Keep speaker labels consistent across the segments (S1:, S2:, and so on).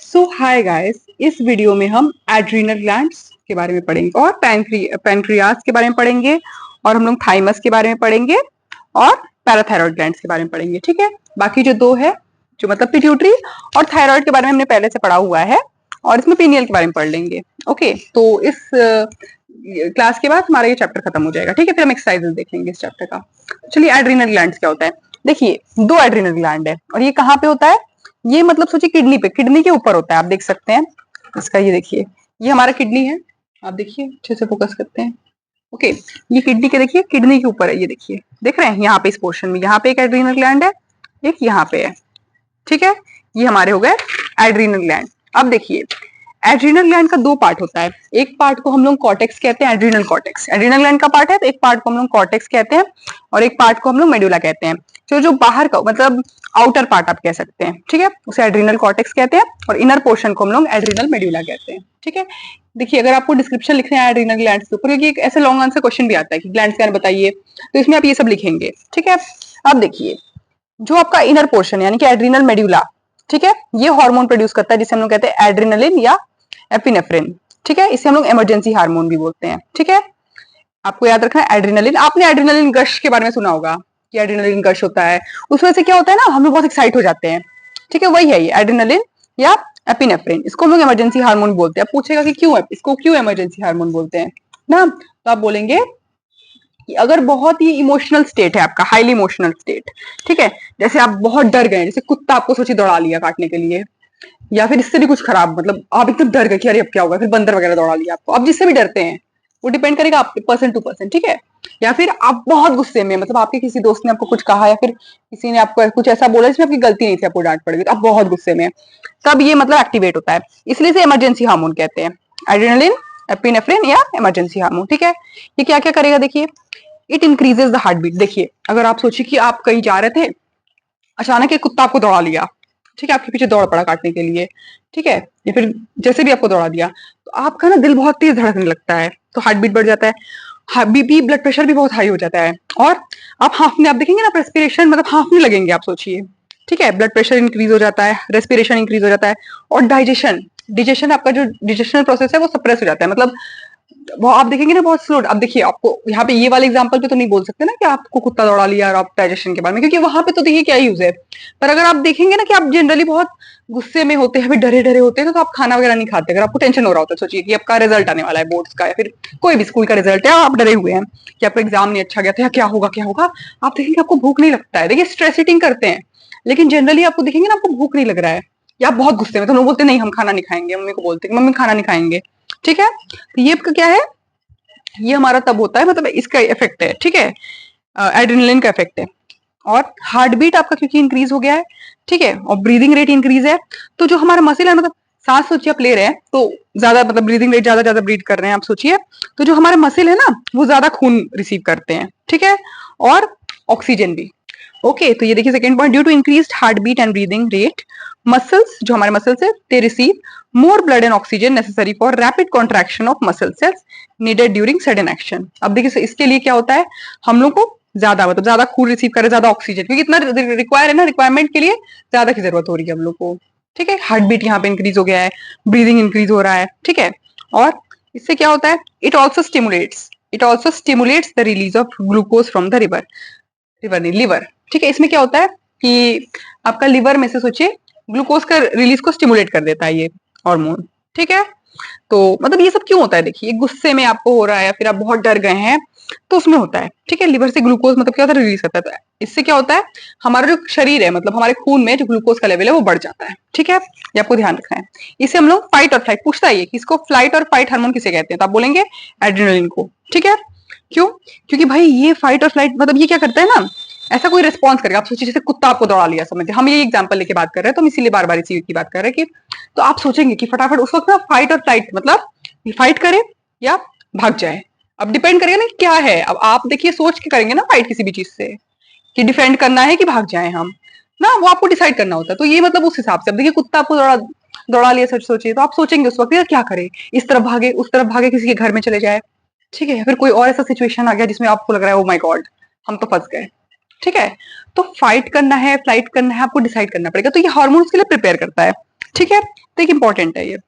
S1: सो hi guys, इस video में हम एड्रीनल ग्लैंड्स के बारे में पढ़ेंगे और पैनक्रियास के बारे में पढ़ेंगे और हम लोग थाइमस के बारे में पढ़ेंगे और पैराथायरॉयड ग्लैंड्स के बारे में पढ़ेंगे। ठीक है, बाकी जो दो है जो मतलब पिट्यूटरी और थायराइड के बारे में हमने पहले से पढ़ा हुआ है और इसमें पीनियल के बारे में पढ़ लेंगे। ओके, तो इस क्लास के बाद हमारा ये चैप्टर खत्म हो जाएगा। ठीक है, फिर हम एक्सरसाइजेस देखेंगे इस चैप्टर का। चलिए, एड्रीनल ग्लैंड्स क्या होता है। देखिए, दो एड्रीनल ग्लैंड है और ये कहाँ पे होता है। ये मतलब सोचिए किडनी के ऊपर होता है। आप देख सकते हैं इसका, ये देखिए, ये हमारा किडनी है। आप देखिए, अच्छे से फोकस करते हैं। ओके, ये किडनी के देखिए, किडनी के ऊपर है। ये देखिए, देख रहे हैं यहाँ पे इस पोर्शन में, यहाँ पे एक एड्रीनल ग्लैंड है, एक यहाँ पे है। ठीक है, ये हमारे हो गए एड्रीनल ग्लैंड। अब देखिए, एड्रीनल ग्लैंड का दो पार्ट होता है। एक पार्ट को हम लोग कॉर्टेक्स कहते हैं, एड्रीनल कॉर्टेक्स एड्रीनल ग्लैंड का पार्ट है। तो एक पार्ट को हम लोग कॉर्टेक्स कहते हैं और एक पार्ट को हम लोग मेडुला कहते हैं। जो बाहर का मतलब आउटर पार्ट आप कह सकते हैं। ठीक है, उसे एड्रीनल कॉर्टेक्स कहते हैं और इनर पोर्शन को हम लोग एड्रीनल मेडुला कहते हैं। ठीक है, देखिए, अगर आपको डिस्क्रिप्शन लिखना है एड्रीनल ग्लैंड्स के ऊपर, क्योंकि एक ऐसे लॉन्ग आंसर क्वेश्चन भी आता है कि ग्लैंड्स क्या बताइए, तो इसमें आप ये सब लिखेंगे। ठीक है, अब देखिए, जो आपका इनर पोर्शन यानी कि एड्रीनल मेडुला, ठीक है, ये हार्मोन प्रोड्यूस करता है जिसे हम लोग कहते हैं एड्रेनलिन या एपिनेफ्रिन। ठीक है, इसे हम लोग इमरजेंसी हार्मोन भी बोलते हैं। ठीक है, आपको याद रखना है एड्रेनलिन। आपने एड्रेनलिन गश के बारे में सुना होगा कि एड्रेनलिन गश होता है। उसमें से क्या होता है ना, हम लोग बहुत एक्साइट हो जाते हैं। ठीक है, वही है ये एड्रेनलिन या एपिनेफ्रिन। इसको हम लोग इमरजेंसी हार्मोन बोलते हैं। पूछेगा कि क्यों, इसको क्यों इमरजेंसी हार्मोन बोलते हैं ना, तो आप बोलेंगे कि अगर बहुत ही इमोशनल स्टेट है आपका, हाईली इमोशनल स्टेट, ठीक है, जैसे आप बहुत डर गए, जैसे कुत्ता आपको सोची दौड़ा लिया काटने के लिए, या फिर इससे भी कुछ खराब, मतलब आप एकदम डर गए कि अरे अब क्या होगा, फिर बंदर वगैरह दौड़ा लिया आपको। आप जिससे भी डरते हैं वो डिपेंड करेगा आप पर्सन टू पर्सन। ठीक है, या फिर आप बहुत गुस्से में, मतलब आपके किसी दोस्त ने आपको कुछ कहा या फिर किसी ने आपको कुछ ऐसा बोला जिसमें आपकी गलती नहीं थी, आपको डांट पड़ गई, तो आप बहुत गुस्से में, तब ये मतलब एक्टिवेट होता है। इसलिए इसे इमरजेंसी हार्मोन कहते हैं, एड्रेनलिन, एपिनेफ्रिन या इमरजेंसी हार्मोन। ठीक है, ये क्या क्या करेगा, देखिए, it increases the heart beat. देखिए, अगर आप सोचिए कि आप कहीं जा रहे थे, अचानक एक कुत्ता आपको दौड़ा लिया, ठीक है, आपके पीछे दौड़ पड़ा काटने के लिए, ठीक है, या फिर जैसे भी आपको दौड़ा दिया, तो आपका ना दिल बहुत तेज धड़कने लगता है, तो हार्ट बीट बढ़ जाता है, बीपी ब्लड प्रेशर भी बहुत हाई हो जाता है, और आप हाफने, आप देखेंगे ना रेस्पिरेशन, मतलब हाफने लगेंगे आप, सोचिए। ठीक है, ब्लड प्रेशर इंक्रीज हो जाता है, रेस्पिरेशन इंक्रीज हो जाता है, और डाइजेशन डिजेशन आपका जो डिजेशनल प्रोसेस है वो सप्रेस हो जाता है। मतलब वो आप देखेंगे ना बहुत स्लो। अब देखिए, आपको यहाँ पे ये वाले एग्जांपल पे तो नहीं बोल सकते ना कि आपको कुत्ता दौड़ा लिया और आप डाइजेशन के बारे में, क्योंकि वहां पे तो देखिए क्या यूज है। पर अगर आप देखेंगे ना कि आप जनरली बहुत गुस्से में होते हैं, डरे डरे होते हैं, तो आप खाना वगैरह नहीं खाते। अगर आपको टेंशन हो रहा होता है, सोचिए कि आपका रिजल्ट आने वाला है बोर्ड्स का या फिर कोई भी स्कूल का रिजल्ट है, आप डरे हुए हैं कि आपका एग्जाम नहीं अच्छा गया था, या क्या होगा क्या होगा, आप देखेंगे आपको भूख नहीं लगता है। देखिए, स्ट्रेस ईटिंग करते हैं, लेकिन जनरली आपको देखेंगे ना आपको भूख नहीं लग रहा है, या आप बहुत गुस्से में, तो लोग बोलते हैं नहीं हम खाना नहीं खाएंगे, मम्मी को बोलते हैं मम्मी खाना नहीं खाएंगे। ठीक है, तो ये क्या है, ये हमारा तब होता है, मतलब इसका इफेक्ट है। ठीक है, एड्रेनलिन का इफेक्ट है। और हार्ट बीट आपका क्योंकि इंक्रीज हो गया है, ठीक है, और ब्रीदिंग रेट इंक्रीज है, तो जो हमारा मसल है, मतलब सांस सोचिए आप ले रहे हैं तो ज्यादा, मतलब ब्रीदिंग रेट ज्यादा ज्यादा ब्रीथ कर रहे हैं आप, सोचिए, तो जो हमारे मसल है ना वो ज्यादा खून रिसीव करते हैं। ठीक है, और ऑक्सीजन भी। ओके, तो ये देखिए second point, due to increased heart beat and breathing rate, muscles, जो हमारे मसल्स है, they receive more blood and oxygen necessary for rapid contraction of muscle cells needed during sudden action. अब देखिए, इसके लिए क्या होता है, हम लोग को ज्यादा, मतलब ज्यादा खून रिसीव करे, ज्यादा ऑक्सीजन, क्योंकि इतना रिक्वायर है ना, रिक्वायरमेंट के लिए ज्यादा की जरूरत हो रही है हम लोग को। ठीक है, हार्ट बीट यहाँ पे इंक्रीज हो गया है, ब्रीदिंग इंक्रीज हो रहा है। ठीक है, और इससे क्या होता है, it also stimulates the release of glucose from the liver. ठीक है, इसमें क्या होता है कि आपका लिवर में से, सोचिए, ग्लूकोज का रिलीज को स्टिमुलेट कर देता है ये हार्मोन। ठीक है, तो मतलब ये सब क्यों होता है, देखिए, गुस्से में आपको हो रहा है या फिर आप बहुत डर गए हैं, तो उसमें होता है। ठीक है, लिवर से ग्लूकोज मतलब क्या होता है, रिलीज करता है। तो इससे क्या होता है, हमारा जो शरीर है, मतलब हमारे खून में जो ग्लूकोज का लेवल है वो बढ़ जाता है। ठीक है, ये आपको ध्यान रखना है। इसे हम लोग फाइट और फ्लाइट, पूछता है ये कि इसको फ्लाइट और फाइट हार्मोन किसे कहते हैं, तो आप बोलेंगे एड्रेनलिन को। ठीक है, क्यों, क्योंकि भाई ये फाइट और फ्लाइट, मतलब ये क्या करता है ना, ऐसा कोई रिस्पॉन्स करेगा। आप सोचिए जैसे कुत्ता आपको दौड़ा लिया, समझे, हम ये एग्जांपल लेके बात कर रहे हैं, तो हम इसीलिए बार बार इसी की बात कर रहे हैं कि, तो आप सोचेंगे कि फटाफट उस वक्त ना फाइट और फ्लाइट, मतलब फाइट करे या भाग जाए। अब डिपेंड करेगा ना क्या है। अब आप देखिए सोच के करेंगे ना फाइट किसी भी चीज से, कि डिफेंड करना है कि भाग जाए हम, ना वो आपको डिसाइड करना होता है। तो ये मतलब उस हिसाब से, अब देखिए कुत्ता आपको दौड़ा दौड़ा लिया, सच सोचिए, तो आप सोचेंगे उस वक्त यार क्या करे, इस तरफ भागे उस तरफ भागे, किसी के घर में चले जाए, ठीक है, या फिर कोई और ऐसा सिचुएशन आ गया जिसमें आपको लग रहा है ओ माय गॉड हम तो फंस गए। ठीक है, तो फाइट करना है फ्लाइट करना है, आपको डिसाइड करना पड़ेगा। तो ये हार्मोन के लिए प्रिपेयर करता है। ठीक है, तो एक इंपॉर्टेंट है ये।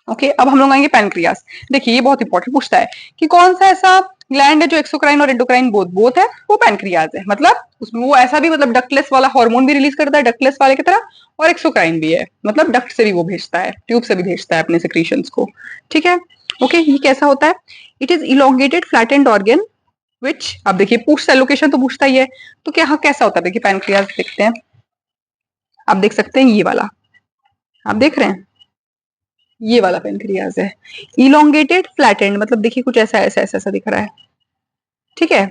S1: ओके, अब हम लोग आएंगे पैनक्रियास। देखिए ये बहुत इंपॉर्टेंट पूछता है कि कौन सा ऐसा ग्लैंड है जो एक्सोक्राइन और एंडोक्राइन बोथ बोथ है, वो पैनक्रियास है। मतलब उसमें वो ऐसा भी मतलब डक्टलेस वाला हार्मोन भी रिलीज करता है डक्टलेस वाले की तरह, और एक्सोक्राइन भी है, मतलब डक्ट से भी वो भेजता है, ट्यूब से भी भेजता है अपने सेक्रीशंस को। ठीक है, ओके, ये कैसा होता है? It is elongated flattened organ विच, अब देखिए पूछता है, लोकेशन तो पूछता ही है, तो क्या कैसा होता है? देखिए पैनक्रियास देखते हैं, आप देख सकते हैं ये वाला, आप देख रहे हैं ये वाला पेनक्रियाज है। इलोंगेटेड फ्लैटेंड मतलब देखिए कुछ ऐसा ऐसा ऐसा ऐसा दिख रहा है, ठीक है,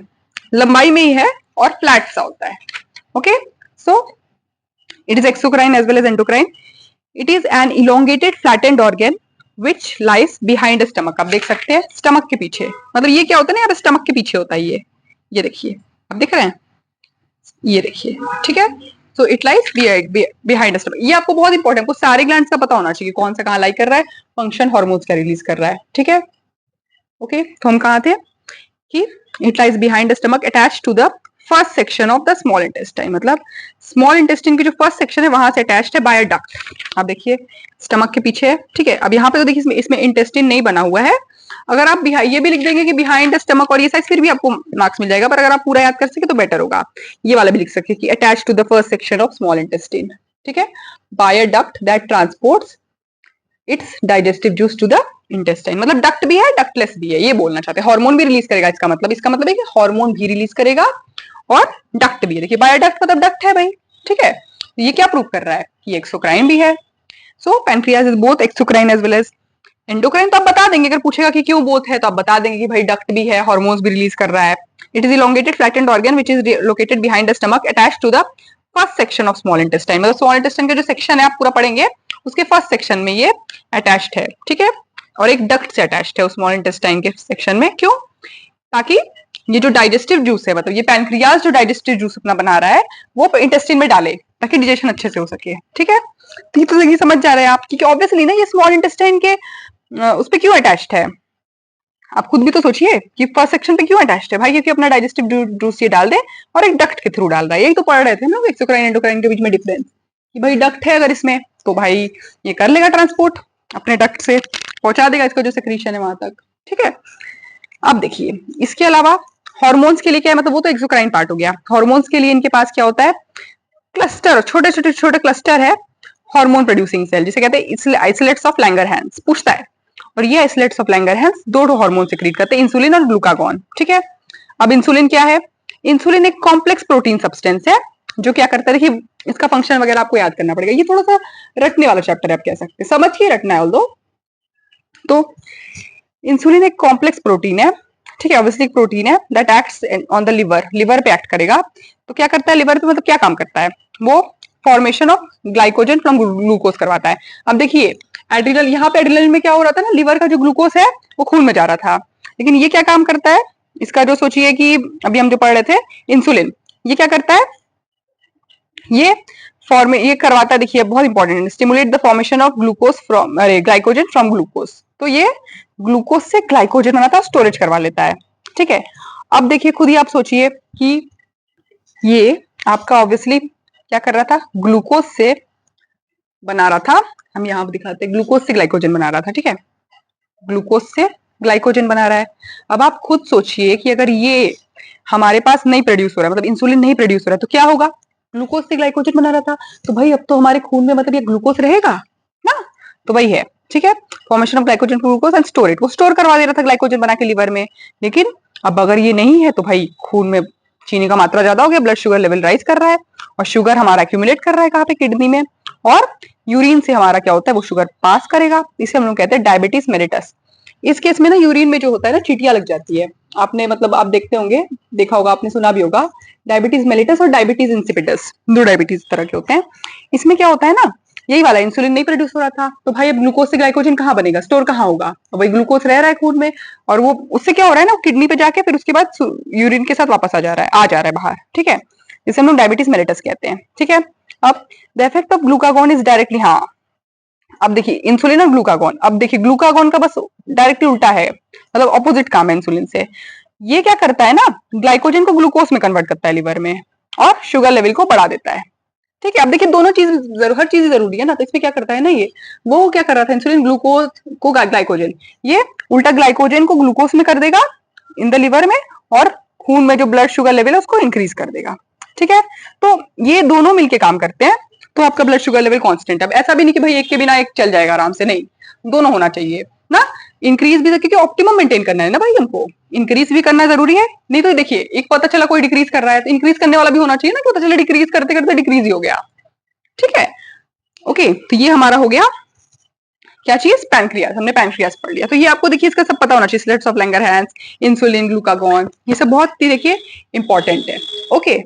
S1: लंबाई में ही है और फ्लैट सा होता है। Okay, so it is exocrine as well as endocrine. It is an elongated flattened organ which lies behind stomach. आप देख सकते हैं स्टमक के पीछे, मतलब ये क्या होता है ना, यहाँ पे स्टमक के पीछे होता है ये देखिए, आप देख रहे हैं, ये देखिए, ठीक है। So it lies behind stomach. ये आपको बहुत इंपॉर्टेंट, आपको सारे ग्लैंड्स का पता होना चाहिए कौन सा कहाँ लाई कर रहा है, फंक्शन हार्मोन्स का रिलीज कर रहा है। ठीक है, ओके, तो हम कहा थे कि it lies behind the stomach attach to the first section of the small intestine, मतलब स्मॉल इंटेस्टाइन की जो फर्स्ट सेक्शन है वहां से अटैच्ड है बाय डक्ट। आप देखिए स्टमक के पीछे है, ठीक है। अब यहाँ पे तो देखिए इसमें इंटेस्टिन नहीं बना हुआ है, अगर आप ये भी लिख देंगे कि बिहाइंड द स्टमक और ये साइज, फिर भी आपको मार्क्स मिल जाएगा, पर अगर आप पूरा याद कर सके तो बेटर होगा। ये वाला भी लिख सकते हैं कि attach to the first section of small intestine, ठीक है, by a duct that transports its digestive juice to the intestine. मतलब डक्ट भी है डक्टलेस भी है, ये बोलना चाहते हैं। हार्मोन भी रिलीज करेगा, इसका मतलब है कि हार्मोन भी रिलीज करेगा और डक्ट भी है। देखिए बायोडक्ट मतलब डक्ट है भाई, ठीक है। ये क्या प्रूव कर रहा है कि एक्सोक्राइन भी है। So pancreas is both exocrine as well as endocrine. तो आप बता देंगे, अगर पूछेगा कि क्यों बोथ है तो आप बता देंगे कि भाई डक्ट भी है, हार्मोन्स भी रिलीज कर रहा है। It is elongated flattened organ which is located behind the stomach attached to the first section of small intestine. मतलब स्मॉल इंटेस्टाइन का जो सेक्शन है आप पूरा पढ़ेंगे, उसके फर्स्ट सेक्शन में ये अटैच्ड है, ठीक है, और एक डक्ट से अटैच्ड है उस स्मॉल इंटेस्टाइन के सेक्शन में। क्यों? ताकि ये जो डाइजेस्टिव जूस है, मतलब ये पैनक्रियाज जो डाइजेस्टिव जूस अपना बना रहा है वो इंटेस्टाइन में डाले ताकि डाइजेशन अच्छे से हो सके। ठीक है, तो ये तो देखिए समझ जा रहे हैं आप, क्योंकि ऑब्वियसली ना ये स्मॉल इंटेस्टाइन के उस पर क्यों अटैच्ड है। आप खुद भी तो सोचिए कि फर्स्ट सेक्शन पे क्यों अटैच्ड है भाई, क्योंकि अपना डाइजेस्टिव जूस ये डाल दे और एक डक्ट के थ्रू डाल रहा है। यही तो पढ़ रहे थे ना एक्सोक्राइन एंडोक्राइन के बीच में डिफरेंस, कि भाई डक्ट है अगर इसमें तो भाई ये कर लेगा ट्रांसपोर्ट, अपने डक्ट से पहुंचा देगा इसका जो सेक्रीशन है वहां तक। ठीक है, अब देखिए इसके अलावा हॉर्मोन्स के लिए क्या है, मतलब वो तो एक्सोक्राइन पार्ट हो गया। हॉर्मोन्स के लिए इनके पास क्या होता है, क्लस्टर, छोटे छोटे छोटे क्लस्टर है हार्मोन प्रोड्यूसिंग सेल, जिसे कहते हैं आइसोलेट्स ऑफ लैंगरहैंस, पूछता है। और ये आइसोलेट्स ऑफ लैंगरहैंस दो हार्मोन सिक्रीट करते हैं, इंसुलिन और ग्लूकागॉन। ठीक है, अब इंसुलिन क्या है? इंसुलिन एक कॉम्प्लेक्स प्रोटीन सब्सटेंस है जो क्या करता है, देखिए इसका फंक्शन वगैरह आपको याद करना पड़ेगा, ये थोड़ा सा रटने वाला चैप्टर है, आप कह सकते हैं, समझ के रटना है ऑल्दो। तो इंसुलिन एक कॉम्प्लेक्स प्रोटीन है, ठीक है, ऑब्वियसली एक प्रोटीन है that acts on the liver, liver पे एक्ट करेगा। तो क्या करता है लिवर पे, मतलब क्या काम करता है वो, formation of glycogen from glucose करवाता है। अब देखिए एड्रिनल, यहाँ पे एड्रिनल में क्या हो रहा था ना, लिवर का जो ग्लूकोज है वो खून में जा रहा था, लेकिन ये क्या काम करता है इसका, जो सोचिए कि अभी हम जो पढ़ रहे थे इंसुलिन, ये क्या करता है, ये करवाता है, देखिए बहुत important, stimulate the formation of glucose from, अरे ग्लाइकोजन फ्रॉम ग्लूकोज। तो ये ग्लूकोज से ग्लाइकोजन बनाता है, स्टोरेज करवा लेता है। ठीक है, अब देखिए खुद ही आप सोचिए कि ये आपका ऑब्वियसली क्या कर रहा था, ग्लूकोज से बना रहा था, हम यहाँ पे दिखाते हैं, ग्लूकोज से ग्लाइकोजन बना रहा था। ठीक है, ग्लूकोज से ग्लाइकोजन बना रहा है। अब आप खुद सोचिए कि अगर ये हमारे पास नहीं प्रोड्यूस हो रहा है, मतलब इंसुलिन नहीं प्रोड्यूस हो रहा है, तो क्या होगा, ग्लूकोज से ग्लाइकोजन बना रहा था, तो भाई अब तो हमारे खून में मतलब ये ग्लूकोज रहेगा ना, तो वही है। ठीक है, formation of glycogen glucose and store it, वो स्टोर करवा दे रहा था ग्लाइकोजन बना के लिवर में। लेकिन अब अगर ये नहीं है तो भाई खून में चीनी का मात्रा ज्यादा हो गया, ब्लड शुगर लेवल राइज कर रहा है, और शुगर हमारा एक्यूमुलेट कर रहा है कहाँ पे, किडनी में, और यूरिन से हमारा क्या होता है, वो शुगर पास करेगा, इसे हम लोग कहते हैं डायबिटीज मेलिटस। इस केस में ना यूरिन में जो होता है ना चीटियां लग जाती है, आपने मतलब आप देखते होंगे, देखा होगा, आपने सुना भी होगा, डायबिटीज मेलिटस और डायबिटीज इंसिपिडस, दो डायबिटीज तरह के होते हैं। इसमें क्या होता है ना, यही वाला इंसुलिन नहीं प्रोड्यूस हो रहा था, तो भाई अब ग्लूकोज से ग्लाइकोजन कहाँ बनेगा, स्टोर कहाँ होगा, तो भाई ग्लूकोज रह रहा है खून में, और वो उससे क्या हो रहा है ना, किडनी पे जाके फिर उसके बाद यूरिन के साथ वापस आ जा रहा है बाहर। ठीक है, जिसे हम लोग डायबिटीज मेलिटस कहते हैं। ठीक है, अब the effect of glucagon is directly, हाँ अब देखिए इंसुलिन और ग्लूकागॉन, अब देखिए ग्लूकागॉन का बस डायरेक्टली उल्टा है, मतलब ऑपोजिट काम है इंसुलिन से। ये क्या करता है ना, ग्लाइकोजन को ग्लूकोज में कन्वर्ट करता है लिवर में, और शुगर लेवल को बढ़ा देता है। ठीक है। अब देखिए दोनों चीज हर चीज जरूरी है ना, तो इसमें क्या करता है ना, ये वो क्या कर रहा था, इंसुलिन ग्लूकोज को ग्लाइकोजन, ये उल्टा ग्लाइकोजन को ग्लूकोज में कर देगा इन द लिवर में, और खून में जो ब्लड शुगर लेवल है उसको इंक्रीज कर देगा। ठीक है, तो ये दोनों मिलके काम करते हैं, तो आपका ब्लड शुगर लेवल कांस्टेंट। अब ऐसा भी नहीं कि भाई एक के बिना एक चल जाएगा आराम से, नहीं, दोनों होना चाहिए ना। इंक्रीज भी, क्योंकि ऑप्टिमम मेंटेन करना है ना भाई हमको, इंक्रीज भी करना जरूरी है। नहीं तो देखिए एक पता चला कोई डिक्रीज कर रहा है, तो इंक्रीज करने वाला भी होना चाहिए ना, कि पता चला डिक्रीज करते करते डिक्रीज ही हो गया। ठीक है, ओके, तो ये हमारा हो गया क्या चीज, पैनक्रियास। हमने पैनक्रियास पढ़ लिया, तो ये आपको देखिए इसका सब पता होना चाहिए, slates of Langerhans, insulin, glucagon, ये सब बहुत ही देखिए इंपॉर्टेंट है। ओके,